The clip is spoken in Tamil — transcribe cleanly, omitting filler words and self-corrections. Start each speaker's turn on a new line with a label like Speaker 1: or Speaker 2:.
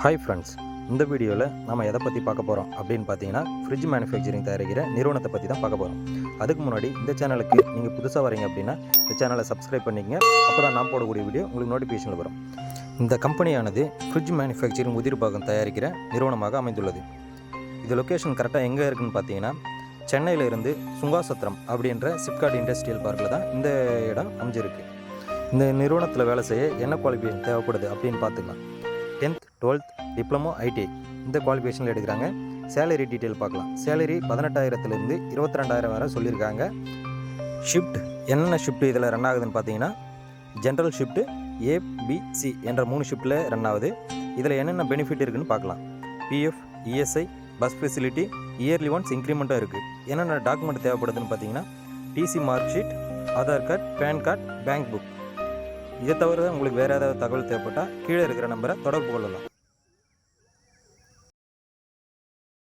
Speaker 1: ஹாய் ஃப்ரெண்ட்ஸ், இந்த வீடியோவில் நம்ம எதை பற்றி பார்க்க போகிறோம் அப்படின்னு பார்த்தீங்கன்னா ஃப்ரிட்ஜ் மேனுஃபேக்சரிங் தயாரிக்கிற நிறுவனத்தை பற்றி தான் பார்க்க போகிறோம். அதுக்கு முன்னாடி இந்த சேனலுக்கு நீங்கள் புதுசாக வரீங்க அப்படின்னா இந்த சேனலை சப்ஸ்கிரைப் பண்ணிக்கங்க. அப்போ தான் நான் போடக்கூடிய வீடியோ உங்களுக்கு நோட்டிஃபிகேஷனில் வரும். இந்த கம்பெனியானது ஃப்ரிட்ஜ் மேனுஃபேக்சரிங் உதிர்பாகம் தயாரிக்கிற நிறுவனமாக அமைந்துள்ளது. இது லொக்கேஷன் கரெக்டாக எங்கே இருக்குதுன்னு பார்த்தீங்கன்னா சென்னையிலிருந்து சுங்காசத்திரம் அப்படின்ற சிப்காட் இண்டஸ்ட்ரியல் பார்க்கில் தான் இந்த இடம் அமைஞ்சிருக்கு. இந்த நிறுவனத்தில் வேலை செய்ய என்ன குவாலிஃபிகேஷன் தேவைப்படுது அப்படின்னு பார்த்துக்கலாம். 10th 12th டிப்ளமோ ஐடிஐ இந்த குவாலிஃபிகேஷனில் எடுக்கிறாங்க. சேலரி டீட்டெயில் பார்க்கலாம். சேலரி 18,000லேருந்து 22,000 வரை சொல்லியிருக்காங்க. ஷிஃப்ட் என்னென்ன ஷிஃப்ட் இதில் ரன் ஆகுதுன்னு பார்த்தீங்கன்னா ஜென்ரல் ஷிஃப்ட்டு ஏபிசி என்ற 3 ஷிஃப்ட்டில் ரன் ஆகுது. இதில் என்னென்ன பெனிஃபிட் இருக்குதுன்னு பார்க்கலாம். PF, ESI, bus facility, yearly once இன்க்ரிமெண்ட்டாக இருக்குது. என்னென்ன டாக்குமெண்ட் தேவைப்படுதுன்னு பார்த்தீங்கன்னா TC mark sheet, Aadhaar card, pan card, bank book. இதை தவிர உங்களுக்கு வேறு ஏதாவது தகவல் தேவைப்பட்டால் கீழே இருக்கிற நம்பரை தொடர்பு கொள்ளலாம்.